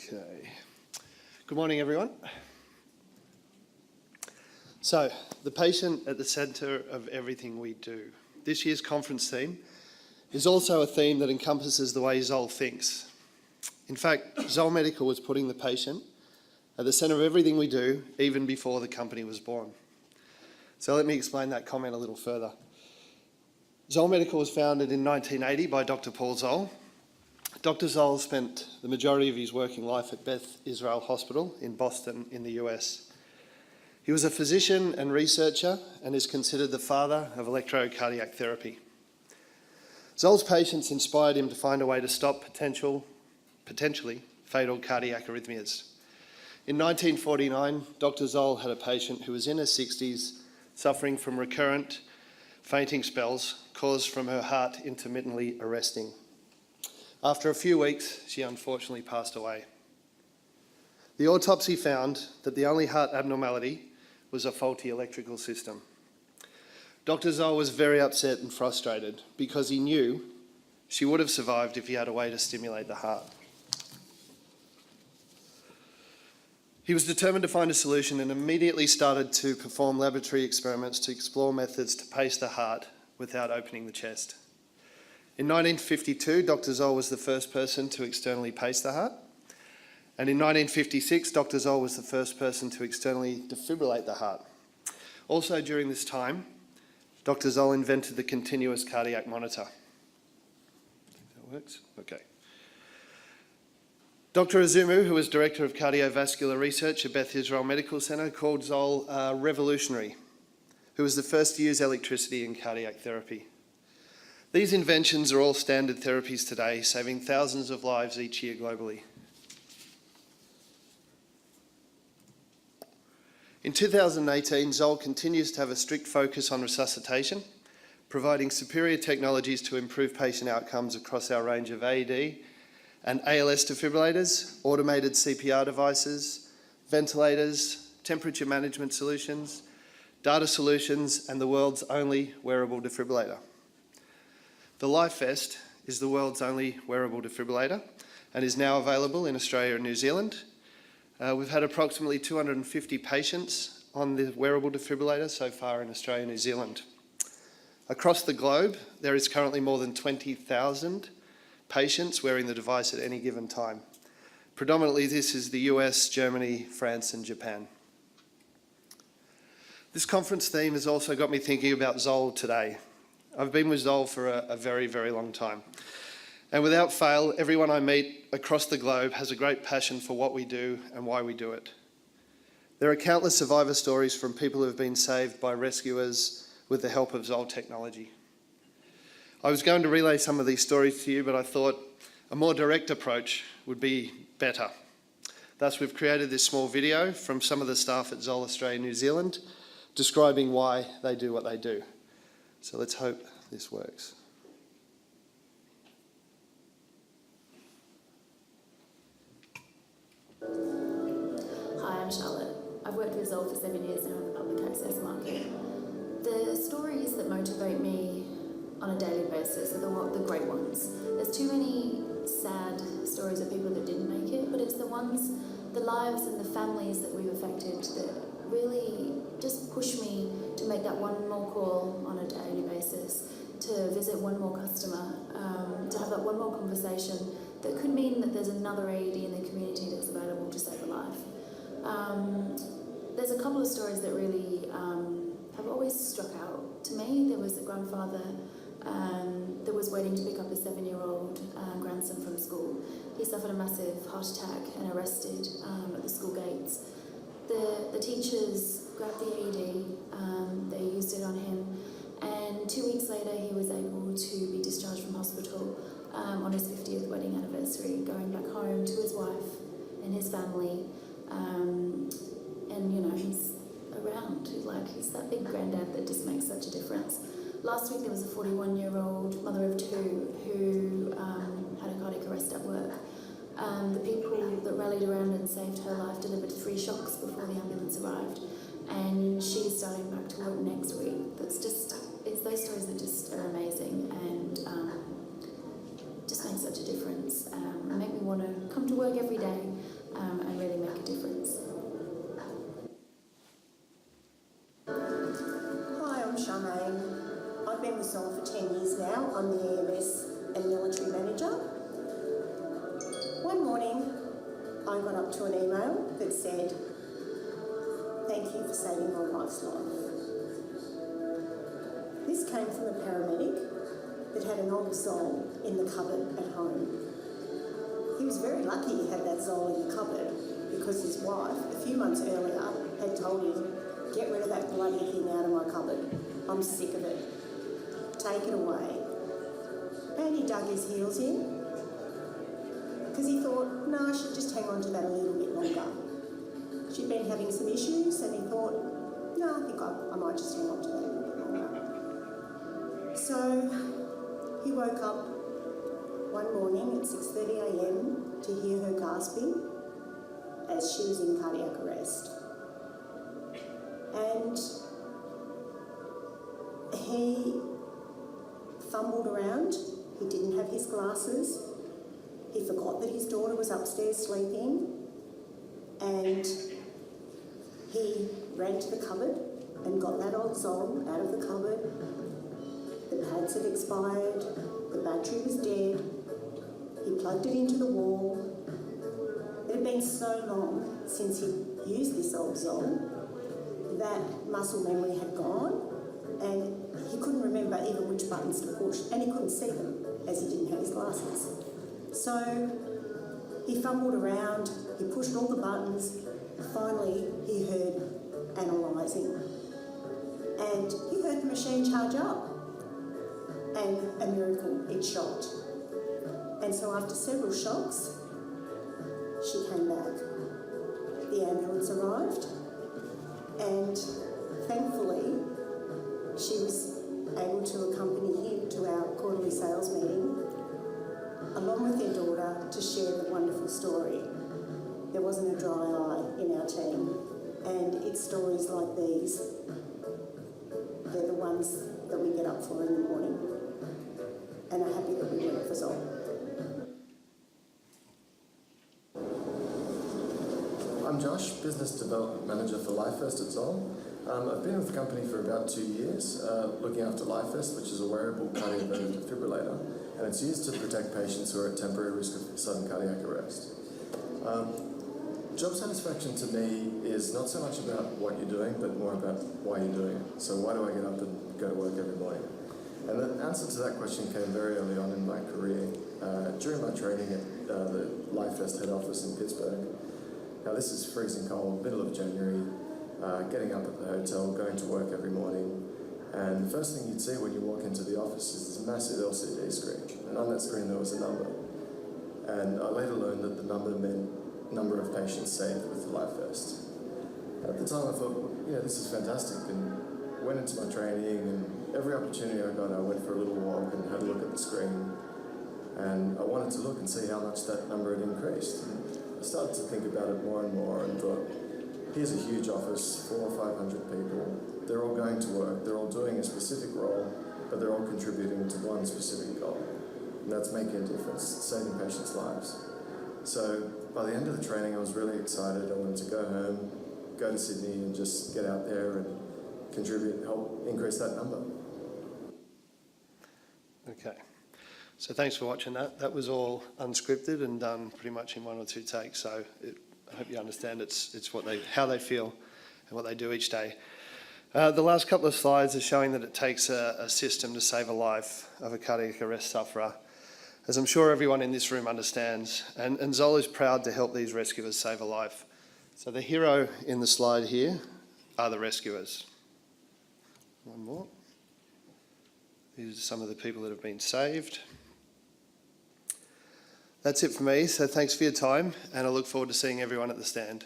Okay. Good morning, everyone. So, the patient at the centre of everything we do. This year's conference theme is also a theme that encompasses the way ZOLL thinks. In fact, ZOLL Medical was putting the patient at the centre of everything we do, even before the company was born. So let me explain that comment a little further. ZOLL Medical was founded in 1980 by Dr. Paul ZOLL. Dr. ZOLL spent the majority of his working life at Beth Israel Hospital in Boston in the US. He was a physician and researcher and is considered the father of electrocardiac therapy. ZOLL's patients inspired him to find a way to stop potentially fatal cardiac arrhythmias. In 1949, Dr. ZOLL had a patient who was in her 60s suffering from recurrent fainting spells caused from her heart intermittently arresting. After a few weeks, she unfortunately passed away. The autopsy found that the only heart abnormality was a faulty electrical system. Dr. ZOLL was very upset and frustrated because he knew she would have survived if he had a way to stimulate the heart. He was determined to find a solution and immediately started to perform laboratory experiments to explore methods to pace the heart without opening the chest. In 1952, Dr. ZOLL was the first person to externally pace the heart. And in 1956, Dr. ZOLL was the first person to externally defibrillate the heart. Also during this time, Dr. ZOLL invented the continuous cardiac monitor. That works? Okay. Dr. Azumu, who was Director of Cardiovascular Research at Beth Israel Medical Center, called ZOLL revolutionary, who was the first to use electricity in cardiac therapy. These inventions are all standard therapies today, saving thousands of lives each year globally. In 2018, ZOLL continues to have a strict focus on resuscitation, providing superior technologies to improve patient outcomes across our range of AED and ALS defibrillators, automated CPR devices, ventilators, temperature management solutions, data solutions, and the world's only wearable defibrillator. The LifeVest is the world's only wearable defibrillator and is now available in Australia and New Zealand. We've had approximately 250 patients on the wearable defibrillator so far in Australia and New Zealand. Across the globe, there is currently more than 20,000 patients wearing the device at any given time. Predominantly, this is the US, Germany, France, and Japan. This conference theme has also got me thinking about ZOLL today. I've been with ZOLL for a very, very long time. And without fail, everyone I meet across the globe has a great passion for what we do and why we do it. There are countless survivor stories from people who have been saved by rescuers with the help of ZOLL technology. I was going to relay some of these stories to you, but I thought a more direct approach would be better. Thus, we've created this small video from some of the staff at ZOLL Australia and New Zealand describing why they do what they do. So let's hope this works. Hi, I'm Charlotte. I've worked with ZOLL for 7 years now in the public access market. The stories that motivate me on a daily basis are the great ones. There's too many sad stories of people that didn't make it, but it's the lives and the families that we've affected that really just push me to make that one more call on a daily basis, to visit one more customer, to have that one more conversation that could mean that there's another AED in the community that's available to save a life. There's a couple of stories that really have always struck out to me. There was a grandfather that was waiting to pick up his 7-year-old grandson from school. He suffered a massive heart attack and arrested at the school gates. The teachers grabbed the AED, they used it on him, and 2 weeks later he was able to be discharged from hospital on his 50th wedding anniversary, going back home to his wife and his family, and you know, he's around, he's that big granddad that just makes such a difference. Last week there was a 41-year-old mother of two who had a cardiac arrest at work. The people that rallied around and saved her life delivered 3 shocks before the ambulance arrived, and she's starting back to work next week. It's those stories that just are amazing and just make such a difference. Make me want to come to work every day and really make a difference. Hi, I'm Charmaine. I've been with ZOLL for 10 years now. I'm the EMS and military manager. One morning, I got up to an email that said, "Thank you for saving my wife's life." This came from a paramedic that had an old ZOLL in the cupboard at home. He was very lucky he had that ZOLL in the cupboard because his wife, a few months earlier, had told him, "Get rid of that bloody thing out of my cupboard. I'm sick of it. Take it away." And he dug his heels in because he thought, no, I should just hang on to that a little bit longer. She'd been having some issues and he thought, no, I think I might just hang on to that a little bit longer. So he woke up one morning at 6:30 a.m. to hear her gasping as she was in cardiac arrest. And he fumbled around. He didn't have his glasses. He forgot that his daughter was upstairs sleeping. And he ran to the cupboard and got that old ZOLL out of the cupboard. The pads had expired. The battery was dead. He plugged it into the wall. It had been so long since he used this old ZOLL that muscle memory had gone and he couldn't remember even which buttons to push and he couldn't see them as he didn't have his glasses. So he fumbled around, he pushed all the buttons, finally he heard analysing and he heard the machine charge up and a miracle, it shocked. And so after several shocks, she came back. The ambulance arrived and thankfully she was able to accompany him to our quarterly sales meeting along with their daughter to share the wonderful story. There wasn't a dry eye in our team and it's stories like these, they're the ones that we get up for in the morning and are happy that we work for ZOLL. I'm Josh, Business Development Manager for LifeVest at ZOLL. I've been with the company for about 2 years, looking after LifeVest, which is a wearable cardioverter defibrillator, and it's used to protect patients who are at temporary risk of sudden cardiac arrest. Job satisfaction to me is not so much about what you're doing, but more about why you're doing it. So why do I get up and go to work every morning? And the answer to that question came very early on in my career, during my training at the LifeVest head office in Pittsburgh. Now this is freezing cold, middle of January, getting up at the hotel, going to work every morning, and the first thing you'd see when you walk into the office is this massive LCD screen, and on that screen there was a number. And I later learned that the number meant number of patients saved with the LifeVest. At the time I thought, well, yeah, this is fantastic, and went into my training, and every opportunity I got I went for a little walk and had a look at the screen, and I wanted to look and see how much that number had increased. I started to think about it more and more and thought, here's a huge office, 400 or 500 people. They're all going to work, they're all doing a specific role, but they're all contributing to one specific goal. And that's making a difference, saving patients' lives. So by the end of the training, I was really excited. I wanted to go home, go to Sydney and just get out there and contribute, help increase that number. Okay. So thanks for watching that. That was all unscripted and done pretty much in 1 or 2 takes. So I hope you understand it's how they feel and what they do each day. The last couple of slides are showing that it takes a system to save a life of a cardiac arrest sufferer, as I'm sure everyone in this room understands. And ZOLL is proud to help these rescuers save a life. So the hero in the slide here are the rescuers. One more. These are some of the people that have been saved. That's it for me, so thanks for your time, and I look forward to seeing everyone at the stand.